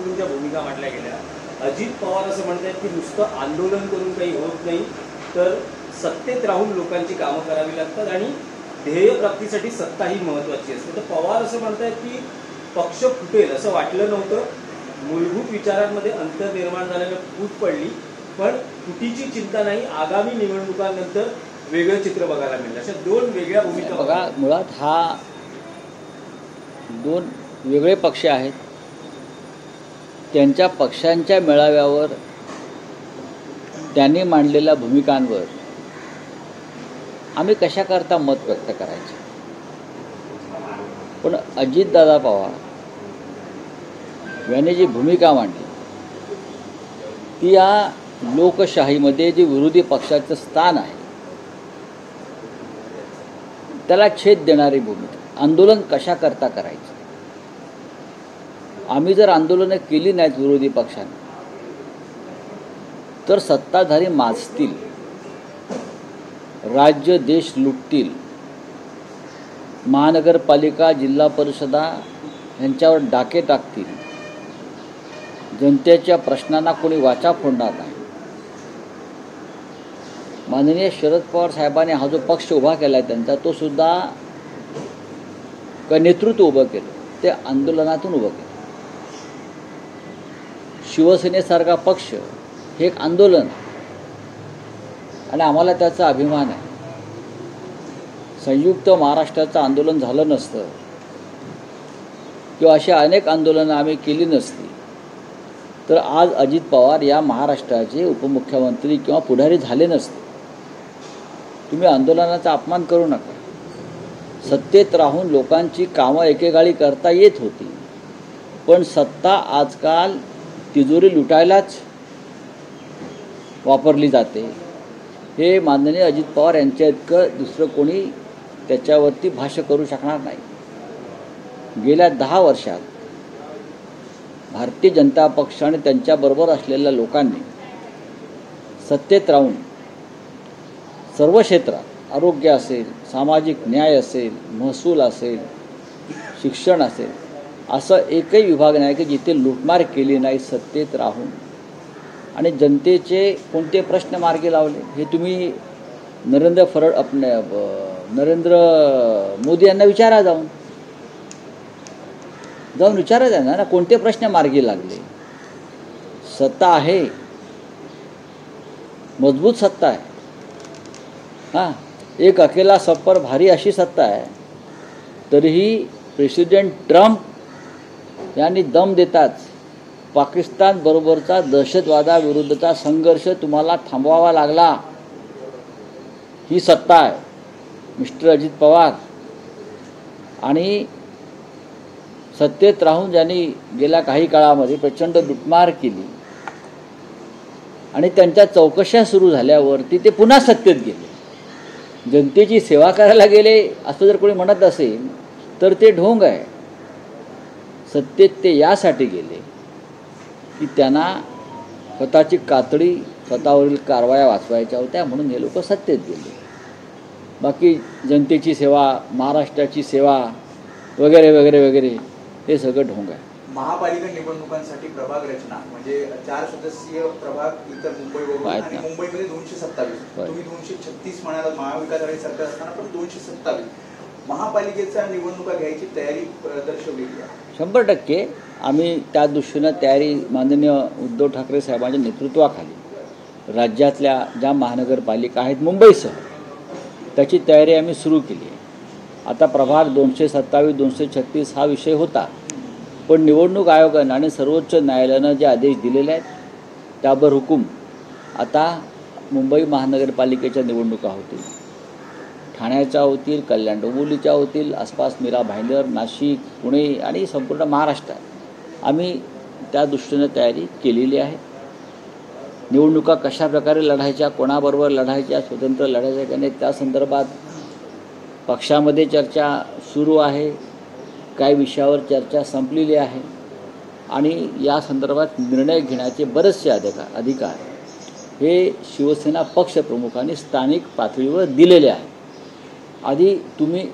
करून ज्या भूमिका मांडल्या गेल्या, अजित पवार असं म्हणतात की नुसतं आंदोलन करून काही होत नाही, तर सत्तेत राहून लोकांची कामं करावी लागतात आणि ध्येयप्राप्तीसाठी सत्ता ही महत्त्वाची असते. तर पवार असं म्हणतात की पक्ष फुटेल असं वाटलं नव्हतं, मूलभूत विचारांमध्ये अंतर निर्माण झाल्यानं फूट पडली, पण फुटीची चिंता नाही, आगामी निवडणुकांनंतर वेगळं चित्र बघायला मिळेल. अशा दोन वेगळ्या भूमिका बघा. मुळात हा दोन वेगळे पक्ष आहेत. त्यांच्या पक्षांच्या मेळाव्यावर त्यांनी मांडलेल्या भूमिकांवर आम्ही कशाकरता मत व्यक्त करायचे. पण अजितदादा पवार यांनी जी भूमिका मांडली ती या लोकशाहीमध्ये जे विरोधी पक्षाचं स्थान आहे त्याला छेद देणारी भूमिका. आंदोलन कशाकरता करायचं. आम्ही जर आंदोलनं केली नाहीत विरोधी पक्षाने तर सत्ताधारी माजतील, राज्य देश लुटतील, महानगरपालिका जिल्हा परिषदा यांच्यावर डाके टाकतील, जनतेच्या प्रश्नांना कोणी वाचा फोडणार नाही. माननीय शरद पवार साहेबांनी हा जो पक्ष उभा केला आहे त्यांचा, तो सुद्धा नेतृत्व उभं केलं, ते आंदोलनातून उभं केलं. शिवसेनेसारखा पक्ष हे एक आंदोलन आणि आम्हाला त्याचा अभिमान आहे. संयुक्त महाराष्ट्राचं आंदोलन झालं नसतं किंवा अशी अनेक आंदोलनं आम्ही केली नसती तर आज अजित पवार या महाराष्ट्राचे उपमुख्यमंत्री किंवा पुढारी झाले नसते. तुम्ही आंदोलनाचा अपमान करू नका. सत्तेत राहून लोकांची कामं एकेकाळी करता येत होती, पण सत्ता आजकाल तिजोरी लुटायलाच वापरली जाते. हे माननीय अजित पवार यांच्या इतकं दुसरं कोणी त्याच्यावरती भाष्य करू शकणार नाही. गेल्या 10 वर्षात भारतीय जनता पक्ष आणि त्यांच्याबरोबर असलेल्या लोकांनी सत्तेत राहून सर्व क्षेत्रात, आरोग्य असेल, सामाजिक न्याय असेल, महसूल असेल, शिक्षण असेल, असं एकही विभाग नाही की जिथे लूटमार केली नाही सत्तेत राहून. आणि जनतेचे कोणते प्रश्न मार्गी लावले हे तुम्ही नरेंद्र मोदी यांना विचारा, जाऊन विचारा त्यांना ना कोणते प्रश्न मार्गी लागले. सत्ता आहे, मजबूत सत्ता आहे. हां, एक अकेला सब पर भारी अशी सत्ता आहे. तरीही प्रेसिडेंट ट्रम्प यांनी दम देताच पाकिस्तान बरोबरचा दहशतवादाविरुद्धचा संघर्ष तुम्हाला थांबवावा लागला. ही सत्ता आहे मिस्टर अजित पवार. आणि सत्तेत राहून ज्यांनी गेल्या काही काळामध्ये प्रचंड लुटमार केली आणि त्यांच्या चौकशा सुरू झाल्यावरती ते पुन्हा सत्तेत गेले, जनतेची सेवा करायला गेले असं जर कोणी म्हणत असेल तर ते ढोंग आहे. सत्तेत ते यासाठी गेले की त्यांना स्वतःची कातडी, स्वतःवरील कारवाया वाचवायच्या होत्या, म्हणून हे लोक सत्तेत गेले. बाकी जनतेची सेवा, महाराष्ट्राची सेवा वगैरे वगैरे वगैरे हे सगळं ढोंग आहे. महापालिका निवडणुकांसाठी प्रभाग रचना म्हणजे 4 सदस्यीय प्रभाग इतर मुंबईवरून आणि मुंबईमध्ये 227, तुम्ही 236 म्हणाला. महाविकास आघाडी सरकार असताना पण 227 महापालिकेचा निवडणुका घ्यायची तयारी दर्शवली आहे. 100% आम्ही त्या दृष्टीनं तयारी माननीय उद्धव ठाकरे साहेबांच्या नेतृत्वाखाली राज्यातल्या ज्या महानगरपालिका आहेत मुंबईसह त्याची तयारी आम्ही सुरू केली आहे. आता प्रभाग 227, 236 हा विषय होता, पण निवडणूक आयोगानं आणि सर्वोच्च न्यायालयानं जे आदेश दिलेले आहेत त्यावर हुकूम आता मुंबई महानगरपालिकेच्या निवडणुका होतील, ठाण्याच्या होतील, कल्याण डोंबिवलीच्या होतील, आसपास मीरा भाईंदर, नाशिक, पुणे आणि संपूर्ण महाराष्ट्रात आम्ही त्या दृष्टीनं तयारी केलेली आहे. निवडणुका कशा प्रकारे लढायच्या, कोणाबरोबर लढायच्या, स्वतंत्र लढायच्या की नाही त्या संदर्भात पक्षामध्ये चर्चा सुरू आहे. काही विषयावर चर्चा संपलेली आहे आणि या संदर्भात निर्णय घेण्याचे बरेचसे अधिकार हे शिवसेना पक्षप्रमुखांनी स्थानिक पातळीवर दिलेले आहे. आधी तुम्ही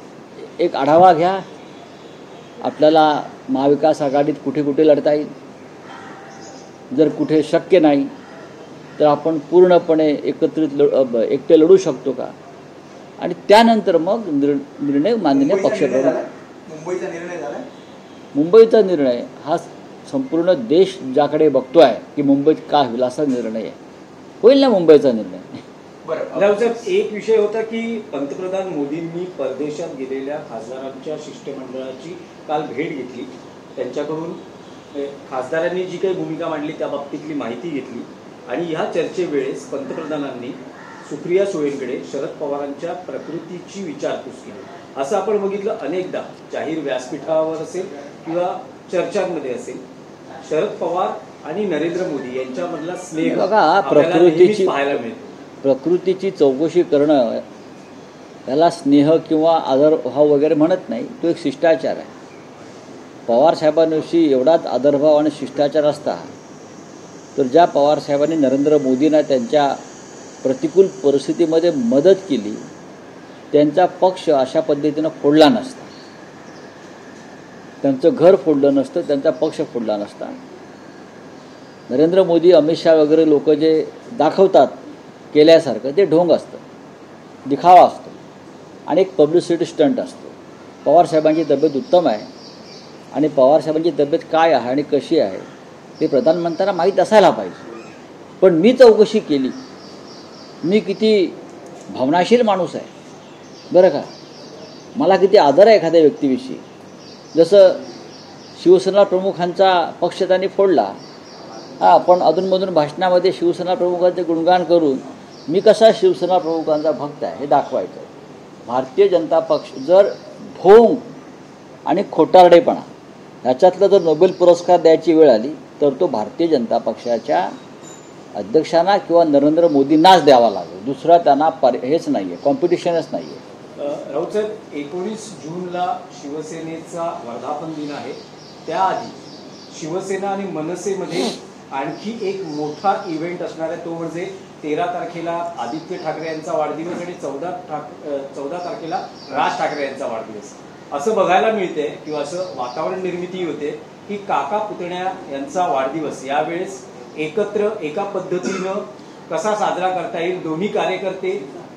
एक आढावा घ्या, आपल्याला महाविकास आघाडीत कुठे कुठे लढता येईल, जर कुठे शक्य नाही तर आपण पूर्णपणे एकटे लढू शकतो का, आणि त्यानंतर मग निर्णय माननीय पक्षप्रमुख. मुंबईचा निर्णय झाला. मुंबईचा निर्णय हा संपूर्ण देश ज्याकडे बघतो आहे की मुंबईत काय होईल असा निर्णय आहे. होईल ना मुंबईचा निर्णय. बरं, एक विषय होता की पंतप्रधान मोदींनी परदेशात गेलेल्या खासदारांच्या शिष्टमंडळाची काल भेट घेतली, त्यांच्याकडून खासदारांनी जी काही भूमिका मांडली त्या बाबतीतली माहिती घेतली, आणि ह्या चर्चेवेळेस पंतप्रधानांनी सुप्रिया सुळेंकडे शरद पवारांच्या प्रकृतीची विचारपूस केली. असं आपण बघितलं अनेकदा, जाहीर व्यासपीठावर असेल किंवा चर्चांमध्ये असेल, शरद पवार आणि नरेंद्र मोदी यांच्यामधला स्नेह बघा, पाहायला मिळतो. प्रकृतीची चौकशी करणं त्याला स्नेह किंवा आदरभाव वगैरे म्हणत नाही, तो एक शिष्टाचार आहे. पवारसाहेबांविषयी एवढाच आदरभाव आणि शिष्टाचार असता तर ज्या पवारसाहेबांनी नरेंद्र मोदींना त्यांच्या प्रतिकूल परिस्थितीमध्ये मदत केली त्यांचा पक्ष अशा पद्धतीनं फोडला नसता, त्यांचं घर फोडलं नसतं, त्यांचा पक्ष फोडला नसता. नरेंद्र मोदी, अमित शहा वगैरे लोक जे दाखवतात केल्यासारखं ते ढोंग असतं, दिखावा असतो आणि एक पब्लिसिटी स्टंट असतो. पवारसाहेबांची तब्येत उत्तम आहे आणि पवारसाहेबांची तब्येत काय आहे आणि कशी आहे ते प्रधानमंत्र्यांना माहीत असायला पाहिजे. पण मी चौकशी केली, मी किती भावनाशील माणूस आहे बरं का, मला किती आदर आहे एखाद्या व्यक्तीविषयी. जसं शिवसेना प्रमुखांचा पक्ष त्यांनी फोडला, पण अधूनमधून भाषणामध्ये शिवसेना प्रमुखांचे गुणगान करून मी कसा शिवसेना प्रमुखांचा भक्त आहे हे दाखवायचं. भारतीय जनता पक्ष जर ढोंग आणि खोटारडेपणा ह्याच्यातला जर नोबेल पुरस्कार द्यायची वेळ आली तर तो भारतीय जनता पक्षाच्या अध्यक्षांना किंवा नरेंद्र मोदींनाच द्यावा लागेल. दुसरा त्यांना हेच नाही आहे, कॉम्पिटिशनच नाही आहे. राऊत साहेब, 19 जूनला शिवसेनेचा वर्धापन दिन आहे. त्याआधी शिवसेना आणि मनसेमध्ये आणखी एक मोठा इव्हेंट असणार आहे, तो म्हणजे 13 तारखेला आदित्य ठाकरे यांचा वाढदिवस आणि 14 तारखेला राज ठाकरे यांचा वाढदिवस. असं बघायला मिळते किंवा असं वातावरण निर्मिती होते की काका पुतण्या यांचा वाढदिवस यावेळेस एकत्र एका पद्धतीनं कसा साजरा करता येईल, दोन्ही कार्यकर्ते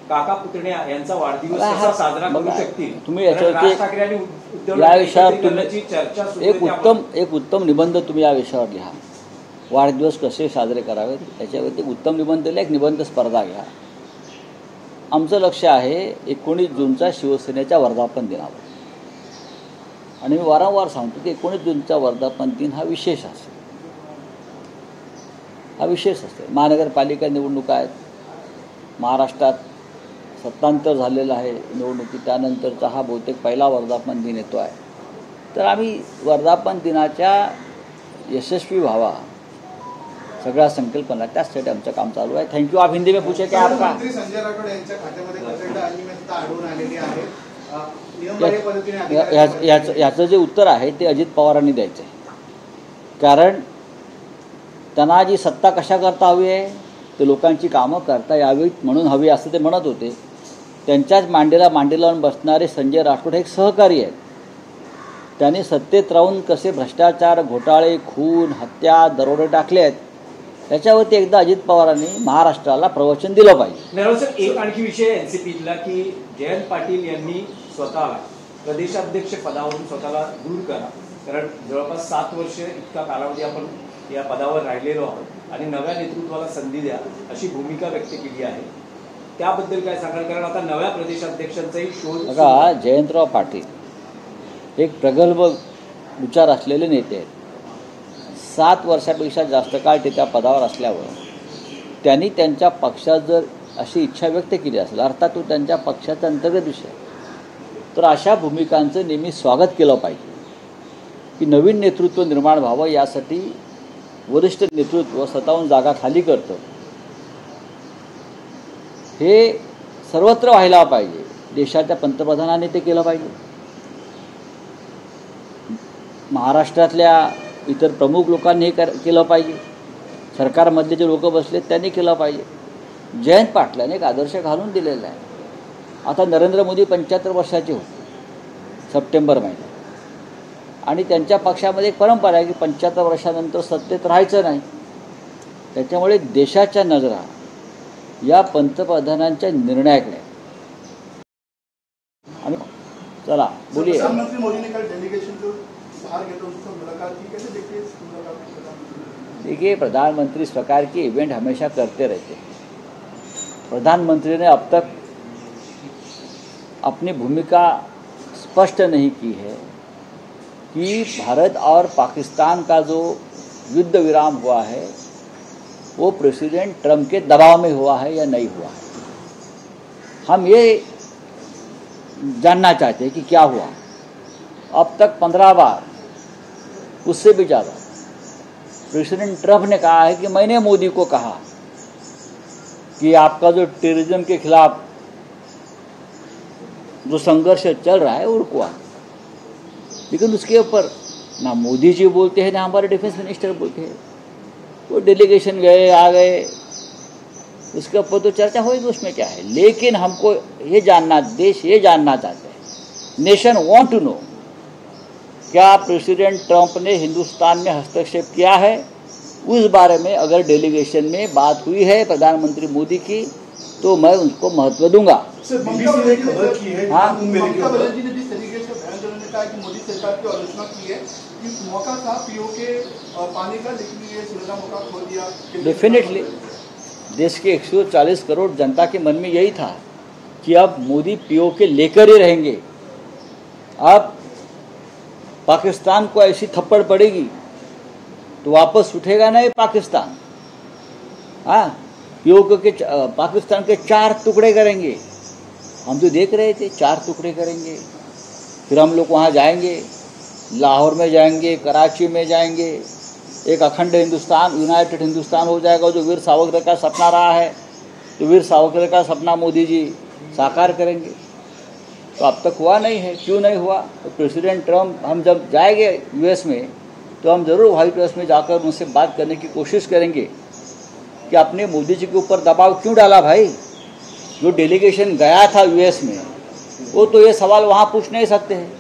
काका पुतण्या यांचा वाढदिवस कसा साजरा करू शकतील. तुम्ही राज ठाकरे आणि उद्धव या विषयावर चर्चा एक उत्तम निबंध तुम्ही या विषयावर लिहा. वाढदिवस कसे साजरे करावेत याच्यावरती उत्तम निबंध लिहा, एक निबंध स्पर्धा घ्या. आमचं लक्ष आहे 19 जूनचा शिवसेनेच्या वर्धापन दिनावर, आणि मी वारंवार सांगतो की 19 जूनचा वर्धापन दिन हा विशेष असेल, हा विशेष असेल. महानगरपालिका निवडणुका आहेत, महाराष्ट्रात सत्तांतर झालेलं आहे निवडणुकी, त्यानंतरचा हा बहुतेक पहिला वर्धापन दिन येतो आहे. तर आम्ही वर्धापन दिनाच्या यशस्वी व्हावा सगळ्या संकल्पना, त्यासाठी आमचं काम चालू आहे. थँक्यू. आप हिंदी में पूछे क्या आपका? संजय राठोड यांच्या खात्यामध्ये प्रचंड अनियमितता आढळून आलेली आहे. याचं जे उत्तर आहे ते अजित पवारांनी द्यायचं आहे, कारण त्यांना जी सत्ता कशा करता हवी आहे ते लोकांची कामं करता यावीत म्हणून हवी असं ते म्हणत होते. त्यांच्याच मांडीला लावून बसणारे संजय राठोड हे एक सहकारी आहेत. त्यांनी सत्तेत राहून कसे भ्रष्टाचार, घोटाळे, खून, हत्या, दरोडे टाकले आहेत त्याच्यावरती एकदा अजित पवारांनी महाराष्ट्राला प्रवचन दिलं पाहिजे. एक आणखी विषय एनसीपीला की जयंत पाटील यांनी स्वतःला प्रदेशाध्यक्ष पदावरून स्वतःला दूर करा, कारण जवळपास 7 वर्ष इतका कालावधी आपण या पदावर राहिलेलो आहोत आणि नव्या नेतृत्वाला संधी द्या अशी भूमिका व्यक्त केली आहे. त्याबद्दल काय सांगाल, कारण आता नव्या प्रदेशाध्यक्षांचाही शोध. बघा, जयंतराव पाटील एक प्रगल्भ विचार असलेले नेते आहेत. 7 वर्षापेक्षा जास्त काळ ते त्या पदावर असल्यावर त्यांनी त्यांच्या पक्षात जर अशी इच्छा व्यक्त केली असेल, अर्थात तो त्यांच्या पक्षाचा अंतर्गत विषय, तर अशा भूमिकांचं नेहमी स्वागत केलं पाहिजे की नवीन नेतृत्व निर्माण व्हावं. यासाठी वरिष्ठ नेतृत्व स्वतःहून जागा खाली करतं, हे सर्वत्र व्हायला पाहिजे. देशाच्या पंतप्रधानांनी ते केलं पाहिजे, महाराष्ट्रातल्या इतर प्रमुख लोकांनी हे केलं पाहिजे, सरकारमधले जे लोक बसलेत त्यांनी केलं पाहिजे. जयंत पाटलांनी एक आदर्श घालून दिलेला आहे. आता नरेंद्र मोदी 75 वर्षाचे होते सप्टेंबर महिन्यात, आणि त्यांच्या पक्षामध्ये एक परंपरा आहे की 75 वर्षानंतर सत्तेत राहायचं नाही. त्याच्यामुळे देशाच्या नजरा या पंतप्रधानांच्या निर्णयाकडे आम्ही चला बोलिए। प्रधानमंत्री मोदी ने कल डेलीगेशन को बाहर गए तो उसको मुलाकात की, कैसे देखते हैं इस मुलाकात को? देखिए, प्रधानमंत्री इस प्रकार के इवेंट हमेशा करते रहते हैं। प्रधानमंत्री ने अब तक अपनी भूमिका स्पष्ट नहीं की है कि भारत और पाकिस्तान का जो युद्ध विराम हुआ है वो प्रेसिडेंट ट्रंप के दबाव में हुआ है या नहीं हुआ है। हम ये जानना चाहते हैं कि क्या हुआ। अब तक 15 बार, उससे भी ज़्यादा, प्रेसिडेंट ट्रंप ने कहा है कि मैंने मोदी को कहा कि आपका जो टेररिज्म के खिलाफ जो संघर्ष चल रहा है वो रुकवा। लेकिन उसके ऊपर ना मोदी जी बोलते हैं ना हमारे डिफेंस मिनिस्टर बोलते हैं। वो डेलीगेशन गए आ गए, उसके ऊपर तो चर्चा होगी, उसमें क्या है। लेकिन हमको ये जानना, देश ये जानना चाहते हैं, नेशन वांट टू नो, क्या प्रेसिडेंट ट्रंप ने हिंदुस्तान में हस्तक्षेप किया है। उस बारे में अगर डेलीगेशन में बात हुई है प्रधानमंत्री मोदी की तो मैं उनको महत्व दूंगा। ममता बनर्जी ने खबर की है, हाँ? ममता बनर्जी ने जिस तरीके से बयान देने ने कहा कि मोदी सरकार की आलोचना की है कि मौका था पीओके पाने का, लेकिन ये सुनहरा मौका खो दिया। डेफिनेटली देश के 140 करोड़ जनता के मन में यही था कि अब मोदी पीओके लेकर ही रहेंगे। अब पाकिस्तान को ऐसी थप्पड़ पड़ेगी तो वापस उठेगा नहीं पाकिस्तान। हाँ, पीओके के पाकिस्तान के 4 टुकड़े करेंगे। हम तो देख रहे थे, 4 टुकड़े करेंगे। फिर हम लोग वहाँ जाएंगे, लाहौर में जाएंगे, कराची में जाएंगे, एक अखंड हिंदुस्तान, यूनाइटेड हिंदुस्तान हो जाएगा, जो वीर सावरकर का सपना रहा है। तो वीर सावरकर का सपना मोदी जी साकार करेंगे। तो अब तक हुआ नहीं है। क्यों नहीं हुआ? तो प्रेसिडेंट ट्रंप, हम जब जाएंगे यूएस में तो हम ज़रूर व्हाइट हाउस में जाकर उनसे बात करने की कोशिश करेंगे कि आपने मोदी जी के ऊपर दबाव क्यों डाला भाई। जो डेलीगेशन गया था यूएस में वो तो ये सवाल वहाँ पूछ नहीं सकते हैं,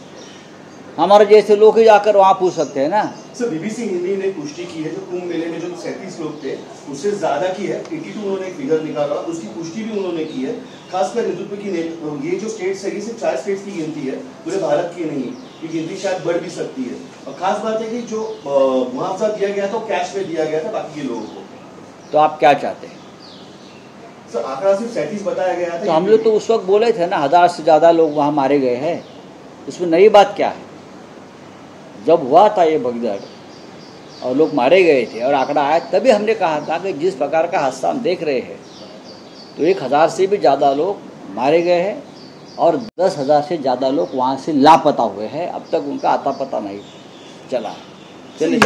हमारे जैसे लोग ही जाकर वहाँ पूछ सकते हैं ना। सर, बीबीसी हिंदी ने पुष्टि की है जो कुंभ मेले में जो 37 लोग थे उससे ज्यादा की है। 82 उन्होंने एक फिगर निकाला, उसकी पुष्टि भी उन्होंने की है। खासकर नेतृत्व की ये जो स्टेट्स है, ये सिर्फ 4 स्टेट्स की गिनती है, पूरे भारत की नहीं। ये गिनती शायद बढ़ भी सकती है। और खास बात है कि जो मुआवजा दिया गया था वो कैश में दिया गया था बाकी के लोगों को। तो आप क्या चाहते हैं? सर, आंकड़ा सिर्फ 37 बताया गया था। तो हम लोग तो उस वक्त बोले थे ना 1000 से ज़्यादा लोग वहाँ मारे गए हैं। इसमें नई बात क्या है? जब हुआ था ये भगदड़ और लोग मारे गए थे और आंकड़ा आया, तभी हमने कहा था कि जिस प्रकार का हादसा हम देख रहे हैं तो 1000 से भी ज़्यादा लोग मारे गए हैं और 10,000 से ज़्यादा लोग वहाँ से लापता हुए हैं। अब तक उनका आता पता नहीं चला। चलिए।